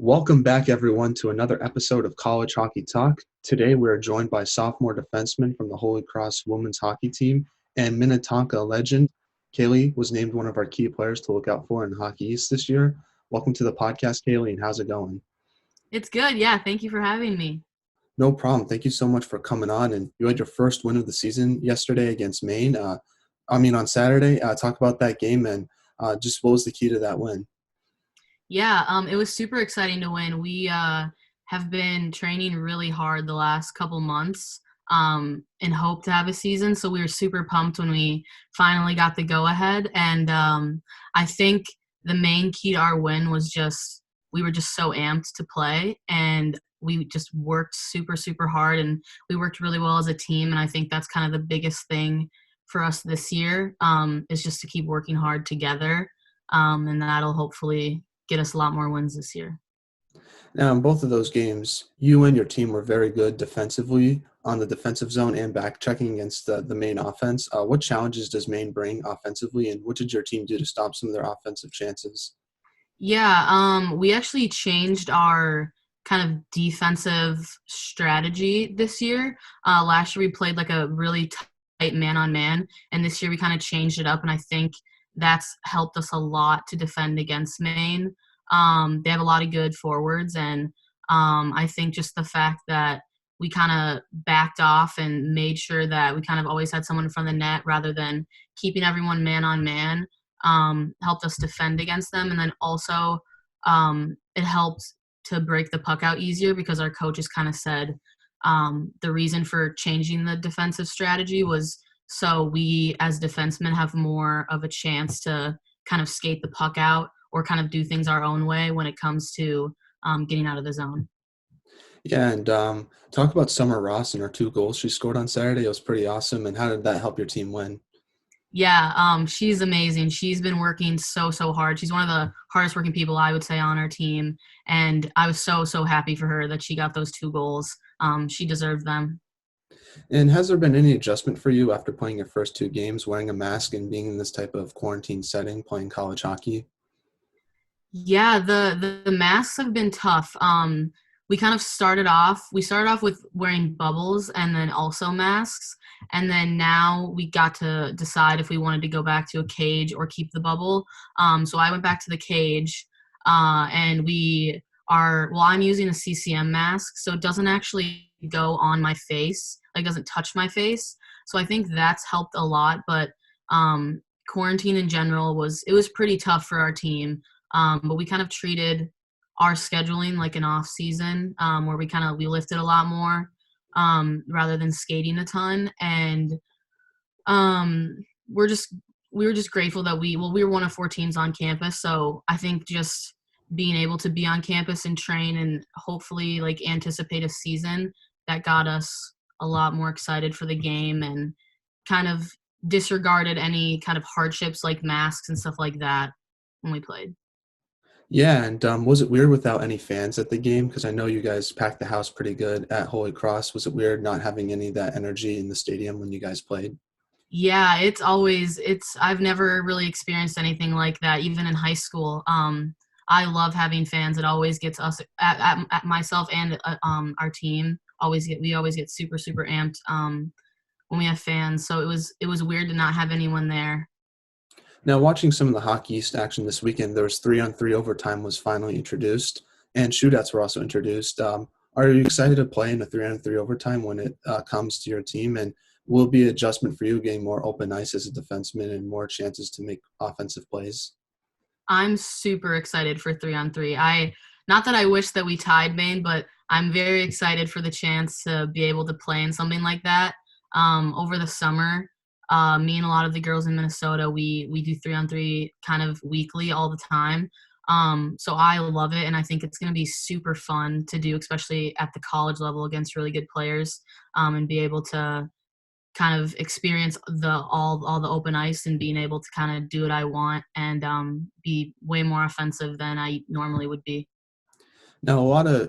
Welcome back, everyone, to another episode of College Hockey Talk. Today, we are joined by sophomore defenseman from the Holy Cross women's hockey team and Minnetonka legend. Kailey was named one of our key players to look out for in Hockey East this year. Welcome to the podcast, Kailey, and how's it going? It's good. Yeah. Thank you for having me. No problem. Thank you so much for coming on. And you had your first win of the season yesterday against Maine. On Saturday. Talk about that game and just what was the key to that win? Yeah. It was super exciting to win. We have been training really hard the last couple months and hope to have a season. So we were super pumped when we finally got the go ahead. And I think the main key to our win was just we were just so amped to play, and we just worked super, super hard, and we worked really well as a team. And I think that's kind of the biggest thing for us this year, is just to keep working hard together. And that'll hopefully get us a lot more wins this year. Now, in both of those games, you and your team were very good defensively on the defensive zone and back checking against the Maine offense. What challenges does Maine bring offensively, and what did your team do to stop some of their offensive chances? Yeah, we actually changed our kind of defensive strategy this year. Last year we played like a really tight man-on-man, and this year we kind of changed it up, and I think that's helped us a lot to defend against Maine. They have a lot of good forwards, and I think just the fact that we kind of backed off and made sure that we kind of always had someone in front of the net rather than keeping everyone man-on-man helped us defend against them. And then also it helped to break the puck out easier because our coaches kind of said the reason for changing the defensive strategy was so we as defensemen have more of a chance to kind of skate the puck out or kind of do things our own way when it comes to getting out of the zone. Yeah, and talk about Summer Ross and her 2 goals she scored on Saturday. It was pretty awesome. And how did that help your team win? Yeah, she's amazing. She's been working so hard. She's one of the hardest working people I would say on our team, and I was so happy for her that she got those 2 goals. She deserved them. And has there been any adjustment for you after playing your first 2 games, wearing a mask and being in this type of quarantine setting, playing college hockey? Yeah, the masks have been tough. We started off with wearing bubbles and then also masks, and then now we got to decide if we wanted to go back to a cage or keep the bubble. So I went back to the cage, and I'm using a CCM mask, so it doesn't actually go on my face, like doesn't touch my face. So I think that's helped a lot, but quarantine in general was pretty tough for our team. But we kind of treated our scheduling like an off season, where we lifted a lot more, rather than skating a ton. And um, we're just we were just grateful that we were one of 4 teams on campus. So I think just being able to be on campus and train and hopefully like anticipate a season that got us a lot more excited for the game and kind of disregarded any kind of hardships like masks and stuff like that when we played. Yeah, and was it weird without any fans at the game? Because I know you guys packed the house pretty good at Holy Cross. Was it weird not having any of that energy in the stadium when you guys played? Yeah, I've never really experienced anything like that, even in high school. I love having fans. It always gets us at myself and our team we always get super amped when we have fans. So it was weird to not have anyone there. Now, watching some of the Hockey East action this weekend, there was 3-on-3 overtime was finally introduced, and shootouts were also introduced. Are you excited to play in a 3-on-3 overtime when it comes to your team? And will it be an adjustment for you getting more open ice as a defenseman and more chances to make offensive plays? I'm super excited for 3-on-3. I Not that I wish that we tied Maine, but I'm very excited for the chance to be able to play in something like that. Over the summer, me and a lot of the girls in Minnesota, we do 3-on-3 kind of weekly all the time. So I love it, and I think it's going to be super fun to do, especially at the college level against really good players, and be able to kind of experience all the open ice and being able to kind of do what I want and be way more offensive than I normally would be. Now,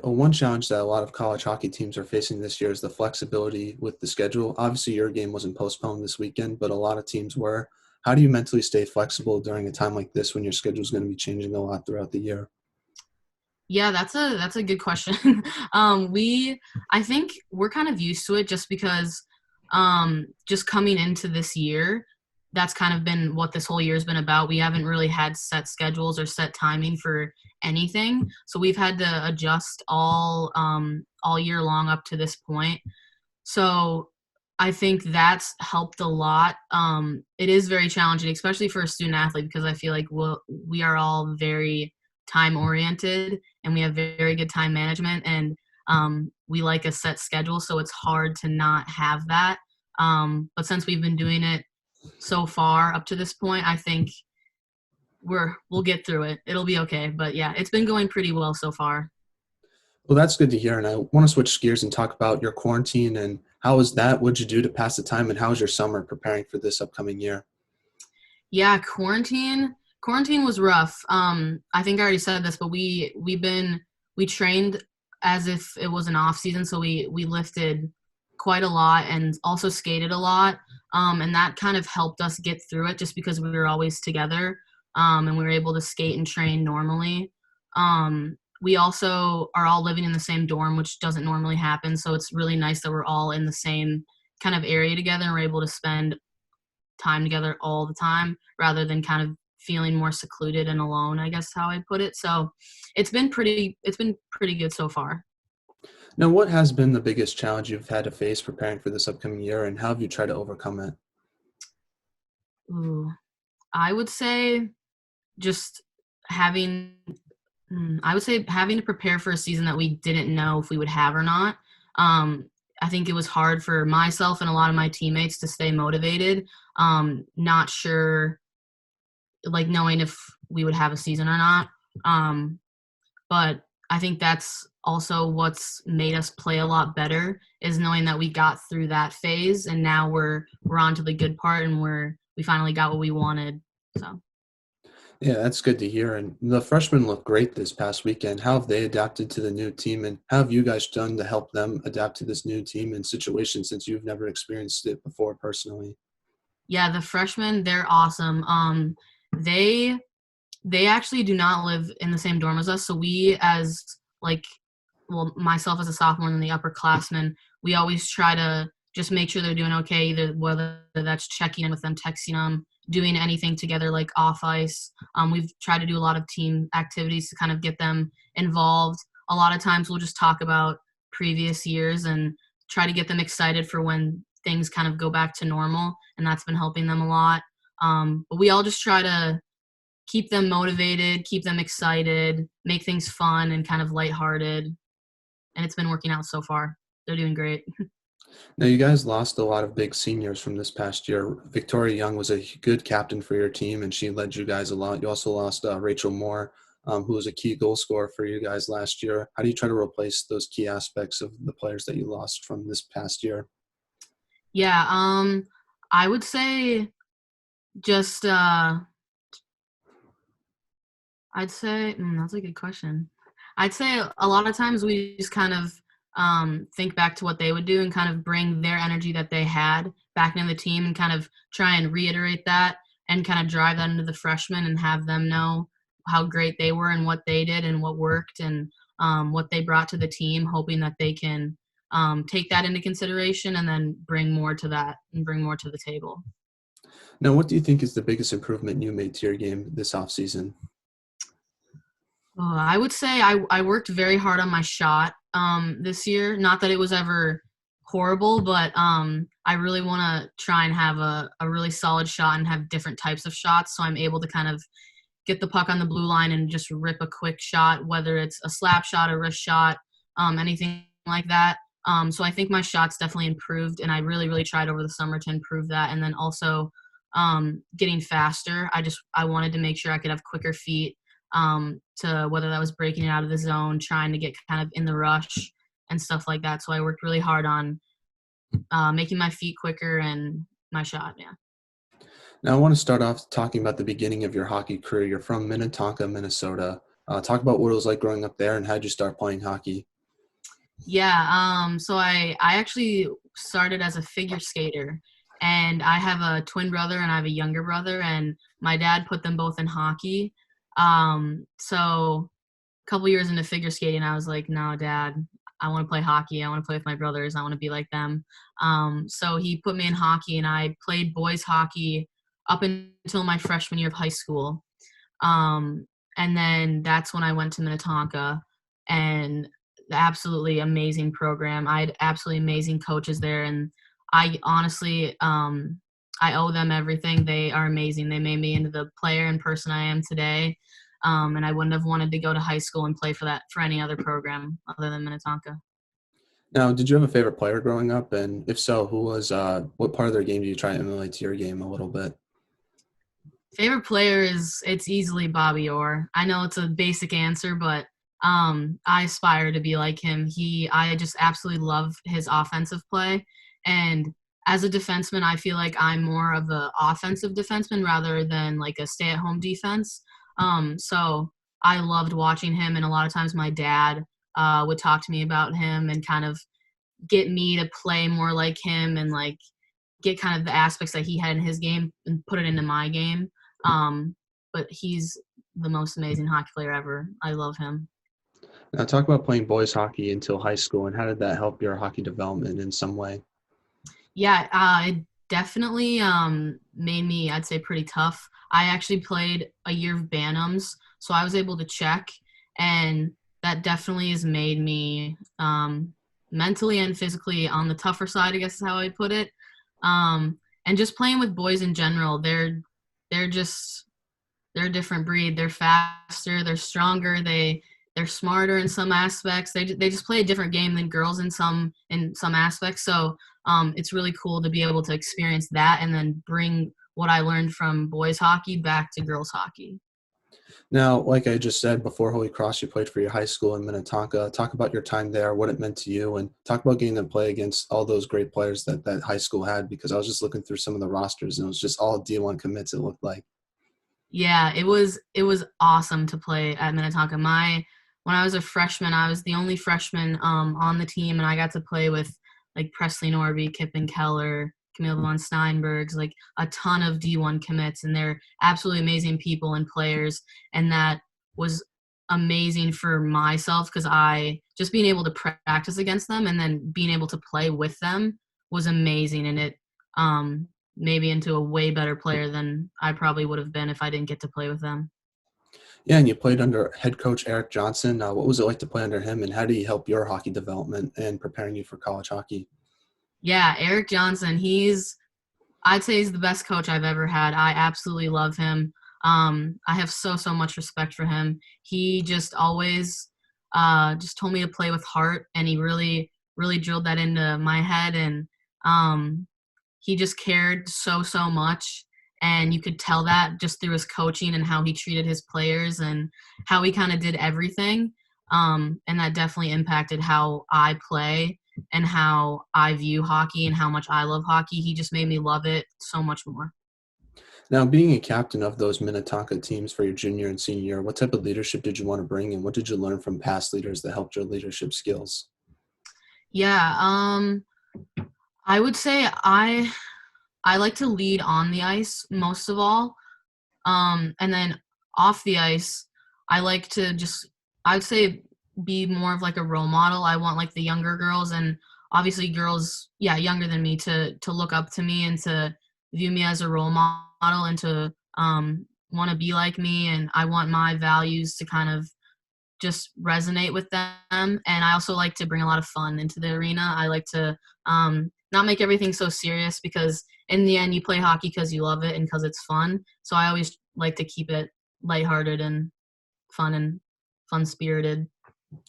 one challenge that a lot of college hockey teams are facing this year is the flexibility with the schedule. Obviously, your game wasn't postponed this weekend, but a lot of teams were. How do you mentally stay flexible during a time like this when your schedule is going to be changing a lot throughout the year? Yeah, that's a good question. We I think we're kind of used to it just because just coming into this year, that's kind of been what this whole year's been about. We haven't really had set schedules or set timing for anything. So we've had to adjust all year long up to this point. So I think that's helped a lot. It is very challenging, especially for a student athlete, because I feel like we are all very time oriented and we have very good time management, and we like a set schedule. So it's hard to not have that. But since we've been doing it so far up to this point, I think we'll get through it. It'll be okay. But yeah, it's been going pretty well so far. Well, that's good to hear. And I want to switch gears and talk about your quarantine and how was that? What'd you do to pass the time? And how was your summer preparing for this upcoming year? Yeah, quarantine was rough. I think I already said this, but we trained as if it was an off season, so we lifted quite a lot and also skated a lot. And that kind of helped us get through it just because we were always together, and we were able to skate and train normally. We also are all living in the same dorm, which doesn't normally happen, so it's really nice that we're all in the same kind of area together and we're able to spend time together all the time rather than kind of feeling more secluded and alone, I guess how I put it. So it's been pretty good so far. Now, what has been the biggest challenge you've had to face preparing for this upcoming year, and how have you tried to overcome it? Ooh, I would say just having I would say having to prepare for a season that we didn't know if we would have or not. I think it was hard for myself and a lot of my teammates to stay motivated, not sure, like knowing if we would have a season or not. Um, but I think that's also what's made us play a lot better is knowing that we got through that phase and now we're on to the good part and we finally got what we wanted. So Yeah, that's good to hear. And the freshmen look great this past weekend. How have they adapted to the new team, and how have you guys done to help them adapt to this new team and situation since you've never experienced it before personally? yeah, the freshmen, they're awesome. They they actually do not live in the same dorm as us. So we as like well, myself as a sophomore and the upperclassmen, we always try to just make sure they're doing okay, either whether that's checking in with them, texting them, doing anything together like off ice. We've tried to do a lot of team activities to kind of get them involved. A lot of times we'll just talk about previous years and try to get them excited for when things kind of go back to normal, and that's been helping them a lot. But we all just try to keep them motivated, keep them excited, make things fun and kind of lighthearted, and it's been working out so far. They're doing great. Now, you guys lost a lot of big seniors from this past year. Victoria Young was a good captain for your team, and she led you guys a lot. You also lost Rachel Moore, who was a key goal scorer for you guys last year. How do you try to replace those key aspects of the players that you lost from this past year? Yeah, I would say just I'd say that's a good question. I'd say a lot of times we just kind of think back to what they would do and kind of bring their energy that they had back into the team and kind of try and reiterate that and kind of drive that into the freshmen and have them know how great they were and what they did and what worked and what they brought to the team, hoping that they can take that into consideration and then bring more to that and bring more to the table. Now, what do you think is the biggest improvement you made to your game this offseason? I would say I worked very hard on my shot this year. Not that it was ever horrible, but I really want to try and have a really solid shot and have different types of shots so I'm able to kind of get the puck on the blue line and just rip a quick shot, whether it's a slap shot, a wrist shot, anything like that. So I think my shots definitely improved, and I really, really tried over the summer to improve that. And then also getting faster. I wanted to make sure I could have quicker feet to whether that was breaking it out of the zone, trying to get kind of in the rush and stuff like that. So I worked really hard on making my feet quicker and my shot. Yeah. Now, I want to start off talking about the beginning of your hockey career. You're from Minnetonka, Minnesota. Talk about what it was like growing up there and how did you start playing hockey? Yeah, so I actually started as a figure skater, and I have a twin brother and I have a younger brother, and my dad put them both in hockey. So a couple years into figure skating, I was like, no, Dad, I want to play hockey. I want to play with my brothers. I want to be like them. So he put me in hockey, and I played boys hockey up until my freshman year of high school. Um, and then that's when I went to Minnetonka, and the absolutely amazing program. I had absolutely amazing coaches there, and I honestly, I owe them everything. They are amazing. They made me into the player and person I am today. And I wouldn't have wanted to go to high school and play for any other program other than Minnetonka. Now, did you have a favorite player growing up? And if so, who was what part of their game did you try to emulate to your game a little bit? Favorite player it's easily Bobby Orr. I know it's a basic answer, but I aspire to be like him. I just absolutely love his offensive play, and as a defenseman, I feel like I'm more of an offensive defenseman rather than like a stay-at-home defense. So I loved watching him, and a lot of times my dad would talk to me about him and kind of get me to play more like him and like get kind of the aspects that he had in his game and put it into my game. Um, but he's the most amazing hockey player ever. I love him. Now, talk about playing boys hockey until high school, and how did that help your hockey development in some way? Yeah, it definitely made me, I'd say, pretty tough. I actually played a year of Bantams, so I was able to check, and that definitely has made me mentally and physically on the tougher side, I guess is how I'd put it. And just playing with boys in general, they're just they're a different breed. They're faster, they're stronger, they're smarter in some aspects. They just play a different game than girls in some aspects. So it's really cool to be able to experience that and then bring what I learned from boys hockey back to girls hockey. Now, like I just said before, Holy Cross, you played for your high school in Minnetonka. Talk about your time there, what it meant to you, and talk about getting to play against all those great players that high school had. Because I was just looking through some of the rosters, and it was just all D1 commits. It looked like. Yeah, it was awesome to play at Minnetonka. When I was a freshman, I was the only freshman on the team, and I got to play with like Presley Norby, Kippen Keller, Camille von Steinbergs, like a ton of D1 commits, and they're absolutely amazing people and players. And that was amazing for myself because I just being able to practice against them and then being able to play with them was amazing, and it um, maybe into a way better player than I probably would have been if I didn't get to play with them. Yeah, and you played under head coach Eric Johnson. What was it like to play under him, and how did he help your hockey development and preparing you for college hockey? Yeah, Eric Johnson, I'd say he's the best coach I've ever had. I absolutely love him. I have so much respect for him. He just always just told me to play with heart, and he really drilled that into my head. And um, he just cared so much, and you could tell that just through his coaching and how he treated his players and how he kind of did everything. And that definitely impacted how I play and how I view hockey and how much I love hockey. He just made me love it so much more. Now, being a captain of those Minnetonka teams for your junior and senior year, what type of leadership did you want to bring, and what did you learn from past leaders that helped your leadership skills? Yeah, I would say I like to lead on the ice most of all. And then off the ice, I like to just, I'd say, be more of like a role model. I want like the younger girls and obviously girls, yeah, younger than me to look up to me and to view me as a role model and to want to be like me. And I want my values to kind of just resonate with them. And I also like to bring a lot of fun into the arena. I like to not make everything so serious because in the end you play hockey because you love it and because it's fun. So I always like to keep it lighthearted and fun spirited.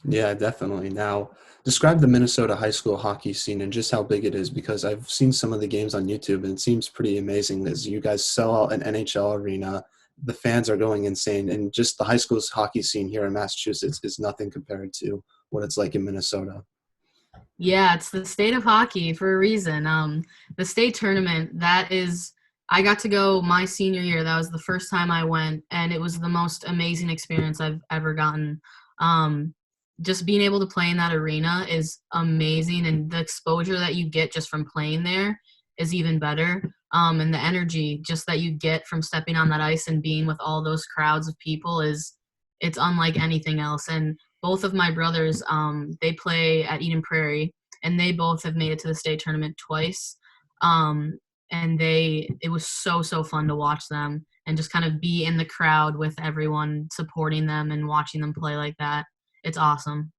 Yeah, definitely. Now, describe the Minnesota high school hockey scene and just how big it is, because I've seen some of the games on YouTube and it seems pretty amazing as you guys sell out an NHL arena. The fans are going insane, and just the high school's hockey scene here in Massachusetts is nothing compared to what it's like in Minnesota. Yeah, it's the state of hockey for a reason. The state tournament, I got to go my senior year. That was the first time I went, and it was the most amazing experience I've ever gotten. Um, just being able to play in that arena is amazing, and the exposure that you get just from playing there is even better. And the energy just that you get from stepping on that ice and being with all those crowds of people it's unlike anything else. And both of my brothers, they play at Eden Prairie, and they both have made it to the state tournament twice. Um, and it was so fun to watch them and just kind of be in the crowd with everyone supporting them and watching them play like that. It's awesome.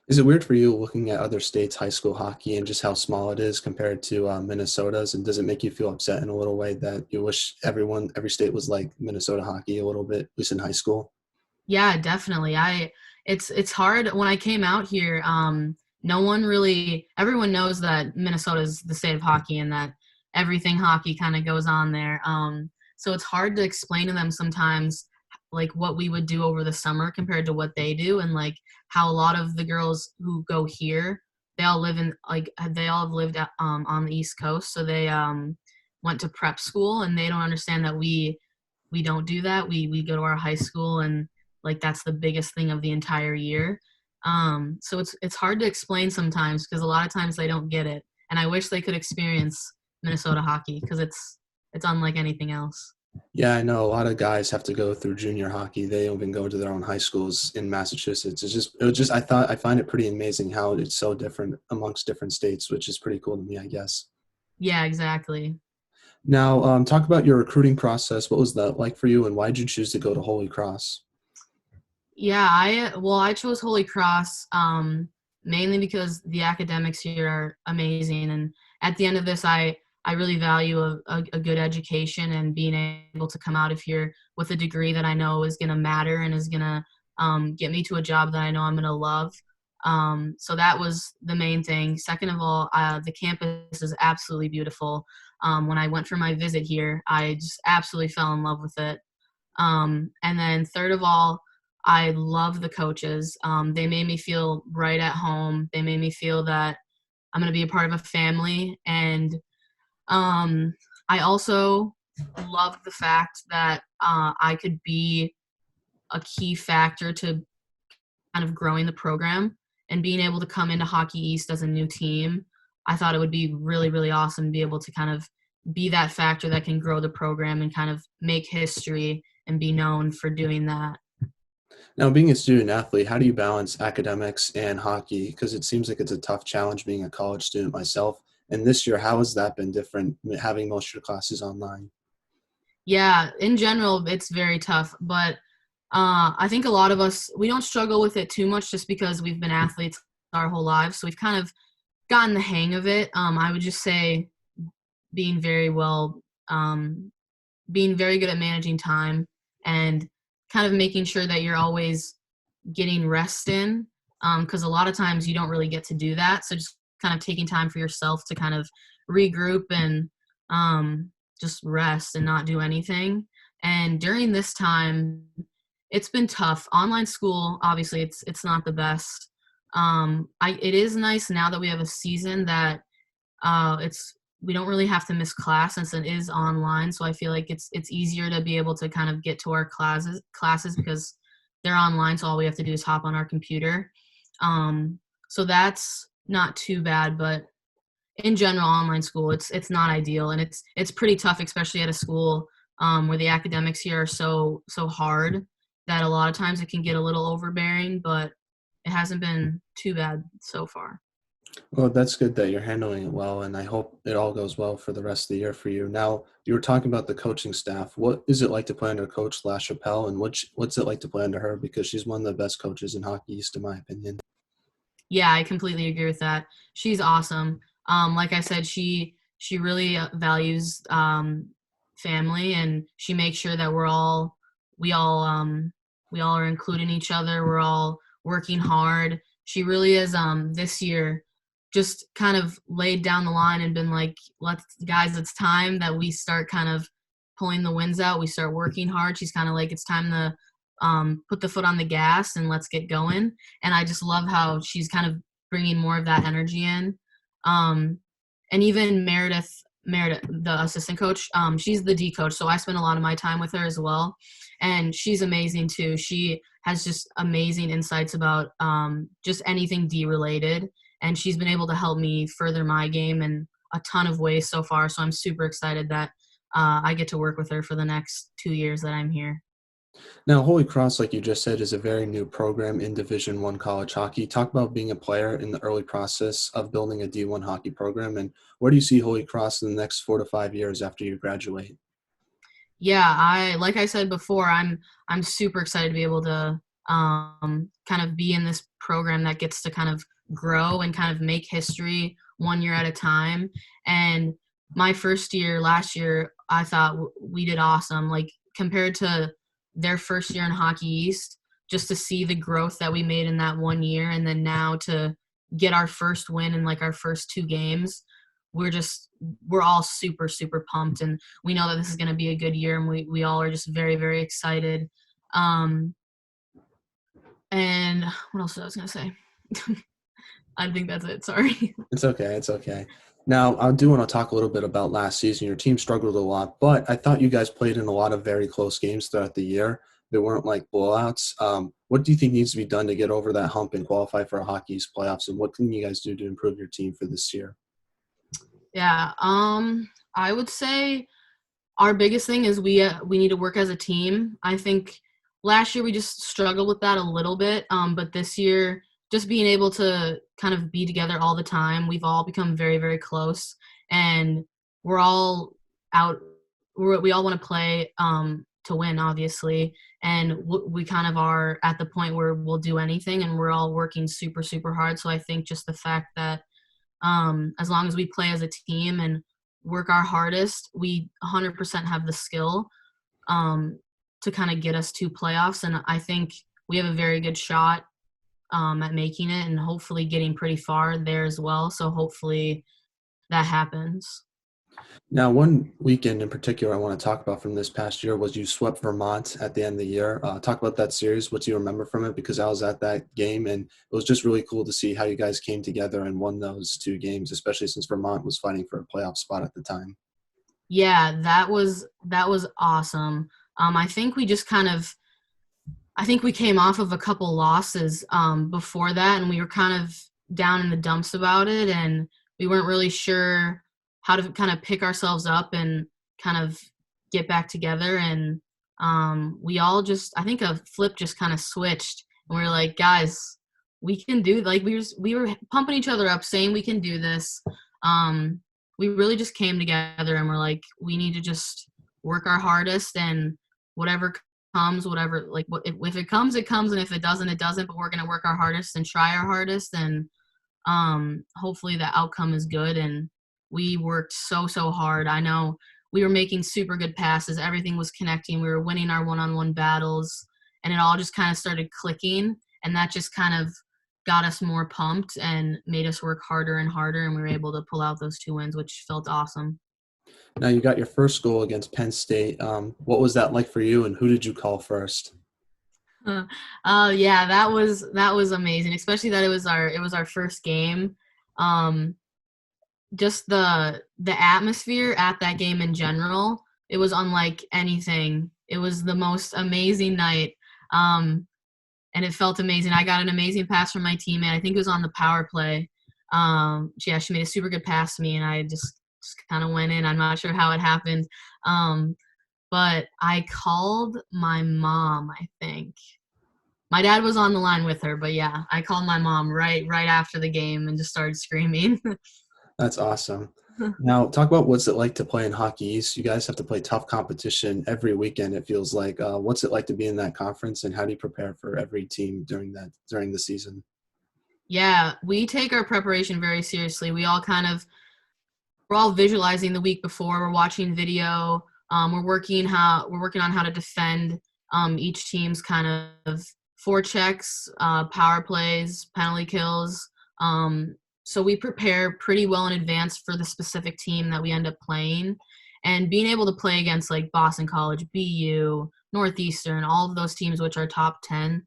Is it weird for you looking at other states' high school hockey and just how small it is compared to Minnesota's? And does it make you feel upset in a little way that you wish every state was like Minnesota hockey a little bit, at least in high school? Yeah, definitely. It's hard when I came out here. No one really, everyone knows that Minnesota is the state of hockey and that everything hockey kind of goes on there. So it's hard to explain to them sometimes like what we would do over the summer compared to what they do, and like how a lot of the girls who go here, they all live in like they all have lived on the East Coast, so they went to prep school, and they don't understand that we don't do that. We go to our high school, and like that's the biggest thing of the entire year. So it's hard to explain sometimes because a lot of times they don't get it, and I wish they could experience Minnesota hockey because it's unlike anything else. Yeah, I know a lot of guys have to go through junior hockey. They don't even go to their own high schools in Massachusetts. I find it pretty amazing how it's so different amongst different states, which is pretty cool to me, I guess. Yeah, exactly. Now, talk about your recruiting process. What was that like for you, and why did you choose to go to Holy Cross? Yeah, I chose Holy Cross mainly because the academics here are amazing, and at the end of this, I really value a good education and being able to come out of here with a degree that I know is going to matter and is going to get me to a job that I know I'm going to love. So that was the main thing. Second of all, the campus is absolutely beautiful. When I went for my visit here, I just absolutely fell in love with it. And then third of all, I love the coaches. They made me feel right at home. They made me feel that I'm going to be a part of a family. And I also love the fact that I could be a key factor to kind of growing the program and being able to come into Hockey East as a new team. I thought it would be really awesome to be able to kind of be that factor that can grow the program and kind of make history and be known for doing that. Now, being a student athlete, how do you balance academics and hockey? Because it seems like it's a tough challenge being a college student myself. And this year, how has that been different, having most of your classes online? Yeah, in general, it's very tough, but I think a lot of us we don't struggle with it too much just because we've been athletes our whole lives, so we've kind of gotten the hang of it. I would just say being very well, um, being very good at managing time and kind of making sure that you're always getting rest in, because a lot of times you don't really get to do that. So just kind of taking time for yourself to kind of regroup and um, just rest and not do anything. And during this time, it's been tough. Online school, obviously, it's not the best. It is nice now that we have a season that it's we don't really have to miss class since it is online. So I feel like it's easier to be able to kind of get to our classes because they're online. So all we have to do is hop on our computer. So that's not too bad, but in general, online school it's not ideal, and it's pretty tough, especially at a school where the academics here are so hard that a lot of times it can get a little overbearing. But it hasn't been too bad so far. Well, that's good that you're handling it well, and I hope it all goes well for the rest of the year for you. Now, you were talking about the coaching staff. What is it like to play under Coach LaChapelle, and what's it like to play under her? Because she's one of the best coaches in Hockey East, in my opinion. Yeah, I completely agree with that. She's awesome. Like I said, she really values family, and she makes sure that we all we all are including each other. We're all working hard. She really is this year just kind of laid down the line and been like, let's guys, it's time that we start kind of pulling the wins out. We start working hard. She's kind of like, it's time to put the foot on the gas and let's get going. And I just love how she's kind of bringing more of that energy in. Um, and even Meredith, the assistant coach, she's the D coach, so I spend a lot of my time with her as well. And she's amazing too. She has just amazing insights about just anything D related, and she's been able to help me further my game in a ton of ways so far. So I'm super excited that I get to work with her for the next 2 years that I'm here. Now, Holy Cross, like you just said, is a very new program in Division One college hockey. Talk about being a player in the early process of building a D1 hockey program, and where do you see Holy Cross in the next 4 to 5 years after you graduate? Yeah, like I said before, I'm super excited to be able to kind of be in this program that gets to kind of grow and kind of make history one year at a time. And my first year last year, I thought we did awesome. Like compared to their first year in Hockey East, just to see the growth that we made in that one year, and then now to get our first win in like our first two games, we're all super pumped, and we know that this is going to be a good year, and we all are just very excited. Um, and what else was I going to say? I think that's it. Sorry. It's okay. It's okay. Now, I do want to talk a little bit about last season. Your team struggled a lot, but I thought you guys played in a lot of very close games throughout the year. They weren't like blowouts. What do you think needs to be done to get over that hump and qualify for a Hockey East playoffs? And what can you guys do to improve your team for this year? Yeah. I would say our biggest thing is we need to work as a team. I think last year we just struggled with that a little bit, but this year just being able to kind of be together all the time, we've all become very close, and we're all out. We all want to play to win, obviously, and we kind of are at the point where we'll do anything, and we're all working super hard. So I think just the fact that as long as we play as a team and work our hardest, we 100% have the skill to kind of get us to playoffs. And I think we have a very good shot at making it and hopefully getting pretty far there as well. So hopefully that happens. Now, one weekend in particular I want to talk about from this past year was you swept Vermont at the end of the year. Talk about that series. What do you remember from it? Because I was at that game, and it was just really cool to see how you guys came together and won those two games, especially since Vermont was fighting for a playoff spot at the time. Yeah, that was awesome. I think we just kind of I think we came off of a couple losses before that, and we were kind of down in the dumps about it, and we weren't really sure how to kind of pick ourselves up and kind of get back together. And we all just, I think a flip just kind of switched, and we were like, guys, we can do. Like we were pumping each other up, saying we can do this. We really just came together, and we're like, we need to just work our hardest, and whatever comes, whatever, like if it comes, it comes, and if it doesn't, it doesn't. But we're gonna work our hardest and try our hardest, and hopefully the outcome is good. And we worked so hard. I know we were making super good passes. Everything was connecting. We were winning our one-on-one battles, and it all just kind of started clicking. And that just kind of got us more pumped and made us work harder and harder. And we were able to pull out those two wins, which felt awesome. Now, you got your first goal against Penn State. What was that like for you, and who did you call first? Yeah, that was amazing, especially that it was our first game. Um, just the atmosphere at that game in general, it was unlike anything. It was the most amazing night. Um, and it felt amazing. I got an amazing pass from my teammate. I think it was on the power play. Yeah, she made a super good pass to me, and I just kind of went in. I'm not sure how it happened. Um, but I called my mom, I think. My dad was on the line with her, but yeah, I called my mom right after the game and just started screaming. That's awesome. Now, talk about what's it like to play in Hockey East. You guys have to play tough competition every weekend, it feels like. What's it like to be in that conference, and how do you prepare for every team during the season? Yeah, we take our preparation very seriously. We're all visualizing the week before. We're watching video. We're working on how to defend each team's kind of forechecks, power plays, penalty kills. So we prepare pretty well in advance for the specific team that we end up playing, and being able to play against like Boston College, BU, Northeastern, all of those teams which are top 10.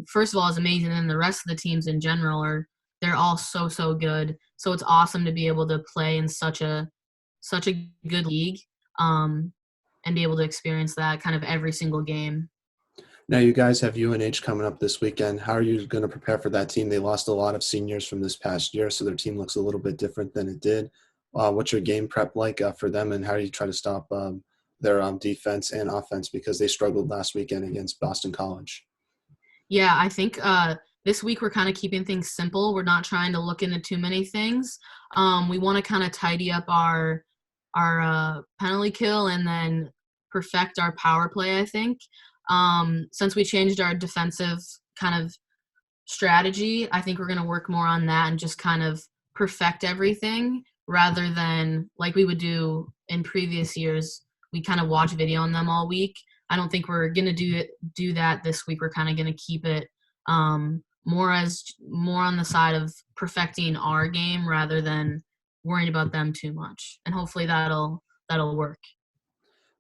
First of all, is amazing, and the rest of the teams in general are they're all so good. So it's awesome to be able to play in such a good league, um, and be able to experience that kind of every single game. Now, you guys have UNH coming up this weekend. How are you going to prepare for that team? They lost a lot of seniors from this past year, so their team looks a little bit different than it did. What's your game prep like for them, and how do you try to stop their defense and offense because they struggled last weekend against Boston College. Yeah, I think this week we're kind of keeping things simple. We're not trying to look into too many things. We want to kind of tidy up our penalty kill and then perfect our power play, I think. Since we changed our defensive kind of strategy, I think we're going to work more on that and just kind of perfect everything rather than like we would do in previous years. We kind of watch video on them all week. I don't think we're going to do that this week. We're kind of going to keep it more on the side of perfecting our game rather than worrying about them too much. And hopefully that'll work.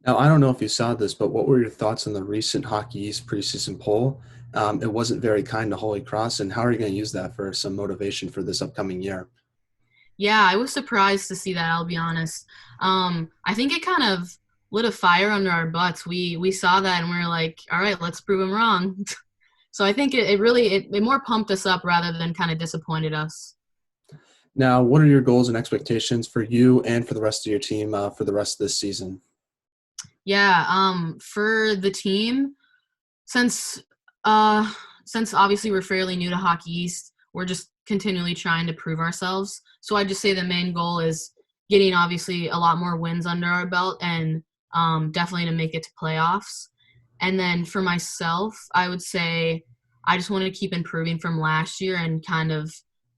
Now, I don't know if you saw this, but what were your thoughts on the recent Hockey East preseason poll? It wasn't very kind to Holy Cross, and how are you going to use that for some motivation for this upcoming year? Yeah, I was surprised to see that, I'll be honest. I think it kind of lit a fire under our butts. We saw that and we were like, all right, let's prove them wrong. So I think it really more pumped us up rather than kind of disappointed us. Now, what are your goals and expectations for you and for the rest of your team for the rest of this season? Yeah, for the team, since since obviously we're fairly new to Hockey East, we're just continually trying to prove ourselves. So I just say the main goal is getting obviously a lot more wins under our belt and definitely to make it to playoffs. And then for myself, I would say I just want to keep improving from last year and kind of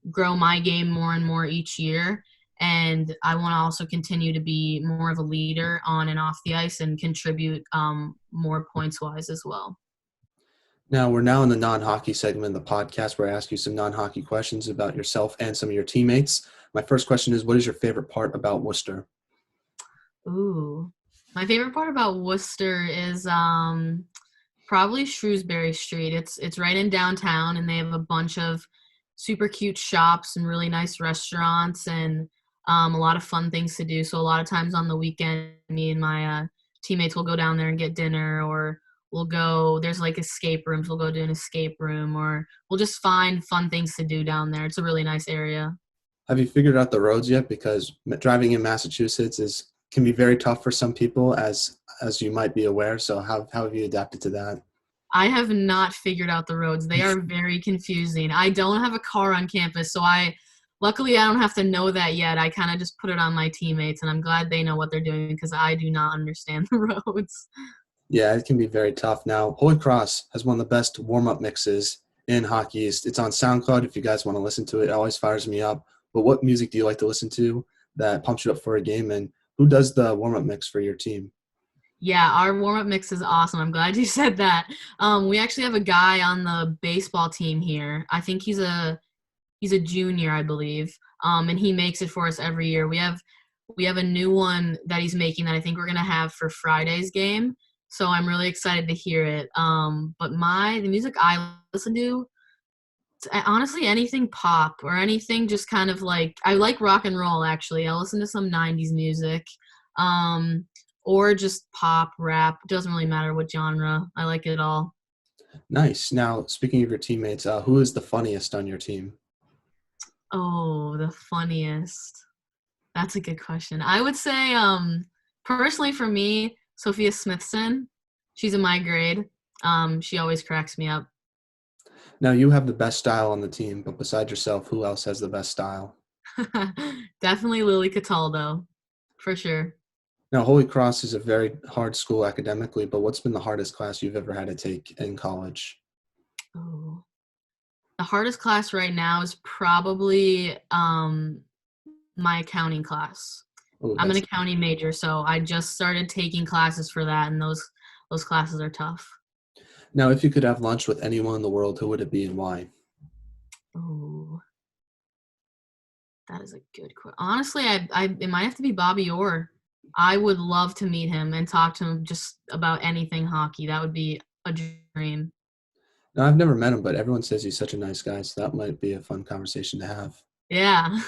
grow my game more and more each year. And I want to also continue to be more of a leader on and off the ice and contribute more points wise as well. Now, we're now in the non-hockey segment of the podcast where I ask you some non-hockey questions about yourself and some of your teammates. My first question is, what is your favorite part about Worcester? Ooh, my favorite part about Worcester is probably Shrewsbury Street. It's right in downtown, and they have a bunch of super cute shops and really nice restaurants and a lot of fun things to do. So a lot of times on the weekend, me and my teammates will go down there and get dinner, or we'll go. There's like escape rooms. We'll go to an escape room, or we'll just find fun things to do down there. It's a really nice area. Have you figured out the roads yet? Because driving in Massachusetts can be very tough for some people, as you might be aware. So how have you adapted to that? I have not figured out the roads. They are very confusing. I don't have a car on campus, so luckily I don't have to know that yet. I kind of just put it on my teammates, and I'm glad they know what they're doing because I do not understand the roads. Yeah, it can be very tough. Now, Holy Cross has one of the best warm-up mixes in Hockey East. It's on SoundCloud if you guys want to listen to it. It always fires me up. But what music do you like to listen to that pumps you up for a game? And who does the warm-up mix for your team? Yeah, our warm-up mix is awesome. I'm glad you said that. We actually have a guy on the baseball team here. I think he's a junior, I believe, and he makes it for us every year. We have a new one that he's making that I think we're gonna have for Friday's game. So I'm really excited to hear it. But the music I listen to, honestly, anything pop or anything just kind of like I like rock and roll. Actually, I listen to some '90s music, um, or just pop, rap. It doesn't really matter what genre. I like it all. Nice. Now, speaking of your teammates, who is the funniest on your team? Oh, the funniest. That's a good question. I would say, personally for me, Sophia Smithson. She's in my grade. She always cracks me up. Now, you have the best style on the team, but besides yourself, who else has the best style? Definitely Lily Cataldo, for sure. Now, Holy Cross is a very hard school academically, but what's been the hardest class you've ever had to take in college? Oh, the hardest class right now is probably my accounting class. Oh, I'm an that's accounting major, so I just started taking classes for that, and those classes are tough. now, if you could have lunch with anyone in the world, who would it be and why? Oh, that is a good question. Honestly, it might have to be Bobby Orr. I would love to meet him and talk to him just about anything hockey. That would be a dream. Now, I've never met him, but everyone says he's such a nice guy, so that might be a fun conversation to have. Yeah.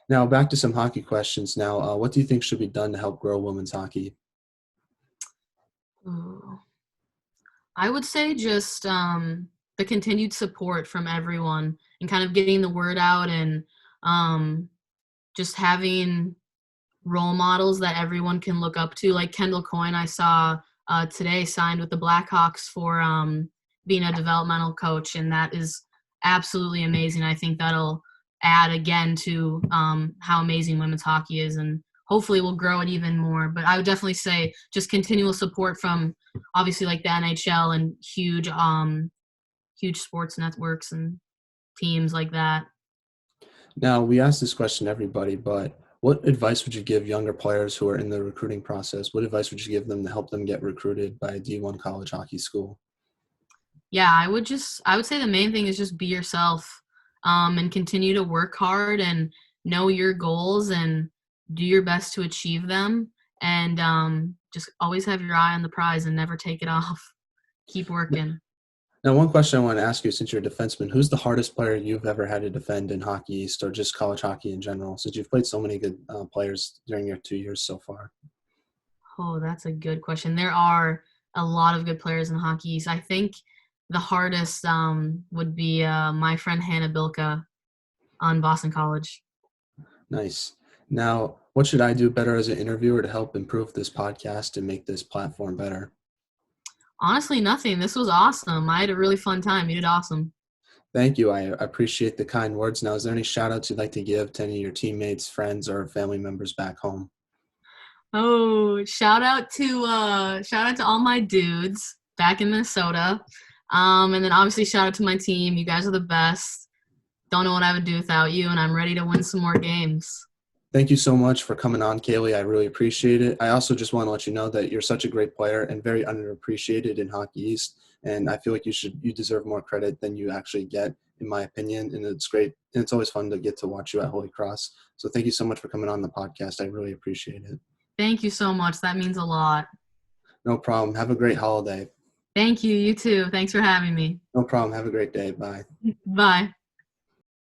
Now, back to some hockey questions. Now, what do you think should be done to help grow women's hockey? Ooh. I would say just the continued support from everyone and kind of getting the word out and um, just having role models that everyone can look up to. Like Kendall Coyne, I saw today signed with the Blackhawks for being a developmental coach, and that is absolutely amazing. I think that'll add again to how amazing women's hockey is, and hopefully we'll grow it even more. But I would definitely say just continual support from obviously like the NHL and huge sports networks and teams like that. Now, we ask this question to everybody, but what advice would you give younger players who are in the recruiting process? What advice would you give them to help them get recruited by a D1 college hockey school? Yeah, I would say the main thing is just be yourself, and continue to work hard and know your goals and do your best to achieve them. And just always have your eye on the prize and never take it off. Keep working. Now, one question I want to ask you, since you're a defenseman, who's the hardest player you've ever had to defend in Hockey East or just college hockey in general, since you've played so many good players during your 2 years so far? Oh, that's a good question. There are a lot of good players in Hockey East. I think the hardest would be my friend Hannah Bilka on Boston College. Nice. Now, what should I do better as an interviewer to help improve this podcast and make this platform better? Honestly, nothing. This was awesome. I had a really fun time. You did awesome. Thank you. I appreciate the kind words. Now, is there any shout outs you'd like to give to any of your teammates, friends, or family members back home? Oh, shout out to all my dudes back in Minnesota. And then obviously shout out to my team. You guys are the best. Don't know what I would do without you, and I'm ready to win some more games. Thank you so much for coming on, Kailey. I really appreciate it. I also just want to let you know that you're such a great player and very underappreciated in Hockey East. And I feel like you deserve more credit than you actually get, in my opinion. And it's great. And it's always fun to get to watch you at Holy Cross. So thank you so much for coming on the podcast. I really appreciate it. Thank you so much. That means a lot. No problem. Have a great holiday. Thank you. You too. Thanks for having me. No problem. Have a great day. Bye. Bye.